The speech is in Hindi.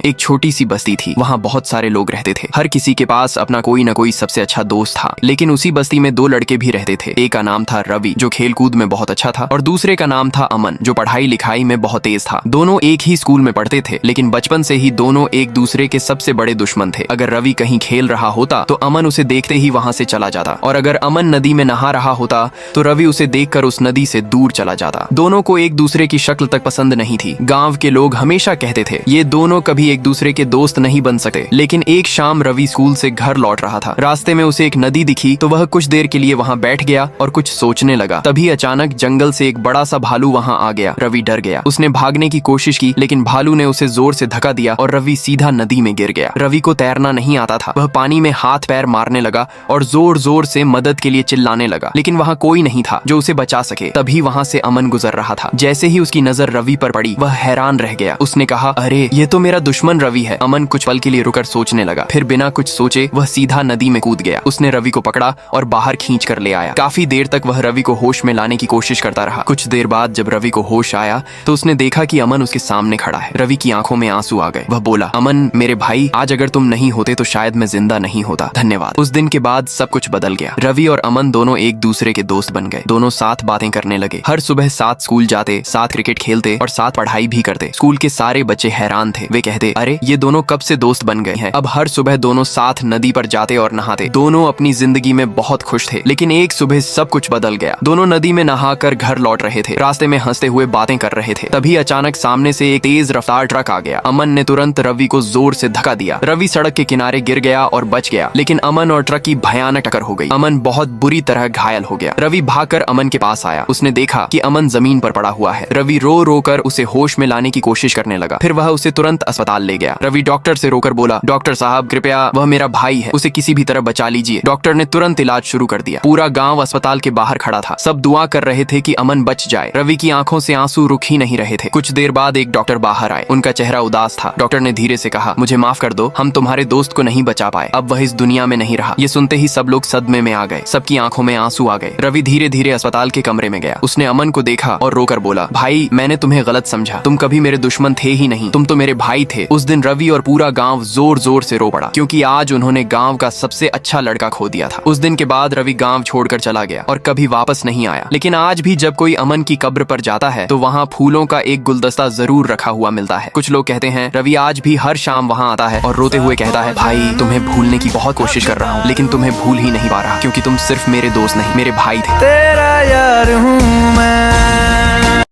एक छोटी सी बस्ती थी। वहाँ बहुत सारे लोग रहते थे। हर किसी के पास अपना कोई न कोई सबसे अच्छा दोस्त था। लेकिन उसी बस्ती में दो लड़के भी रहते थे। एक का नाम था रवि, जो खेल कूद में बहुत अच्छा था, और दूसरे का नाम था अमन, जो पढ़ाई लिखाई में बहुत तेज था। दोनों एक ही स्कूल में पढ़ते थे, लेकिन बचपन से ही दोनों एक दूसरे के सबसे बड़े दुश्मन थे। अगर रवि कहीं खेल रहा होता तो अमन उसे देखते ही वहाँ से चला जाता, और अगर अमन नदी में नहा रहा होता तो रवि उसे देखकर उस नदी से दूर चला जाता। दोनों को एक दूसरे की शक्ल तक पसंद नहीं थी। गाँव के लोग हमेशा कहते थे ये दोनों कभी एक दूसरे के दोस्त नहीं बन सकते। लेकिन एक शाम रवि स्कूल से घर लौट रहा था। रास्ते में उसे एक नदी दिखी तो वह कुछ देर के लिए वहाँ बैठ गया और कुछ सोचने लगा। तभी अचानक जंगल से एक बड़ा सा भालू वहाँ आ गया। रवि डर गया। उसने भागने की कोशिश की, लेकिन भालू ने उसे जोर से धक्का दिया और रवि सीधा नदी में गिर गया। रवि को तैरना नहीं आता था। वह पानी में हाथ पैर मारने लगा और जोर जोर से मदद के लिए चिल्लाने लगा, लेकिन वहाँ कोई नहीं था जो उसे बचा सके। तभी वहाँ से अमन गुजर रहा था। जैसे ही उसकी नजर रवि पर पड़ी, वह हैरान रह गया। उसने कहा, अरे ये तो मेरा दुश्मन रवि है। अमन कुछ पल के लिए रुकर सोचने लगा, फिर बिना कुछ सोचे वह सीधा नदी में कूद गया। उसने रवि को पकड़ा और बाहर खींच कर ले आया। काफी देर तक वह रवि को होश में लाने की कोशिश करता रहा। कुछ देर बाद जब रवि को होश आया तो उसने देखा कि अमन उसके सामने खड़ा है। रवि की आंखों में आंसू आ गए। वह बोला, अमन मेरे भाई, आज अगर तुम नहीं होते तो शायद मैं जिंदा नहीं होता। धन्यवाद। उस दिन के बाद सब कुछ बदल गया। रवि और अमन दोनों एक दूसरे के दोस्त बन गए। दोनों साथ बातें करने लगे। हर सुबह साथ स्कूल जाते, साथ क्रिकेट खेलते और साथ पढ़ाई भी करते। स्कूल के सारे बच्चे हैरान थे। वे कहते, अरे ये दोनों कब से दोस्त बन गए हैं। अब हर सुबह दोनों साथ नदी पर जाते और नहाते। दोनों अपनी जिंदगी में बहुत खुश थे। लेकिन एक सुबह सब कुछ बदल गया। दोनों नदी में नहाकर घर लौट रहे थे। रास्ते में हंसते हुए बातें कर रहे थे। तभी अचानक सामने से एक तेज रफ्तार ट्रक आ गया। अमन ने तुरंत रवि को जोर से धक्का दिया। रवि सड़क के किनारे गिर गया और बच गया, लेकिन अमन और ट्रक की भयानक टक्कर हो गई। अमन बहुत बुरी तरह घायल हो गया। रवि भागकर अमन के पास आया। उसने देखा कि अमन जमीन पर पड़ा हुआ है। रवि रो रो कर उसे होश में लाने की कोशिश करने लगा। फिर वह उसे तुरंत अस्पताल ले गया। रवि डॉक्टर से रोकर बोला, डॉक्टर साहब कृपया, वह मेरा भाई है, उसे किसी भी तरह बचा लीजिए। डॉक्टर ने तुरंत इलाज शुरू कर दिया। पूरा गांव अस्पताल के बाहर खड़ा था। सब दुआ कर रहे थे कि अमन बच जाए। रवि की आंखों से आंसू रुक ही नहीं रहे थे। कुछ देर बाद एक डॉक्टर बाहर आए। उनका चेहरा उदास था। डॉक्टर ने धीरे से कहा, मुझे माफ कर दो, हम तुम्हारे दोस्त को नहीं बचा पाए। अब वह इस दुनिया में नहीं रहा। ये सुनते ही सब लोग सदमे में आ गए। सबकी आंखों में आंसू आ गए। रवि धीरे धीरे अस्पताल के कमरे में गया। उसने अमन को देखा और रोकर बोला, भाई मैंने तुम्हें गलत समझा। तुम कभी मेरे दुश्मन थे ही नहीं, तुम तो मेरे भाई थे। उस दिन रवि और पूरा गांव जोर जोर से रो पड़ा, क्योंकि आज उन्होंने गांव का सबसे अच्छा लड़का खो दिया था। उस दिन के बाद रवि गांव छोड़कर चला गया और कभी वापस नहीं आया। लेकिन आज भी जब कोई अमन की कब्र पर जाता है तो वहाँ फूलों का एक गुलदस्ता जरूर रखा हुआ मिलता है। कुछ लोग कहते हैं रवि आज भी हर शाम वहाँ आता है और रोते हुए कहता है, भाई तुम्हें भूलने की बहुत कोशिश कर रहा हूँ, लेकिन तुम्हें भूल ही नहीं पा रहा, क्योंकि तुम सिर्फ मेरे दोस्त नहीं, मेरे भाई थे। तेरा यार हूँ मैं।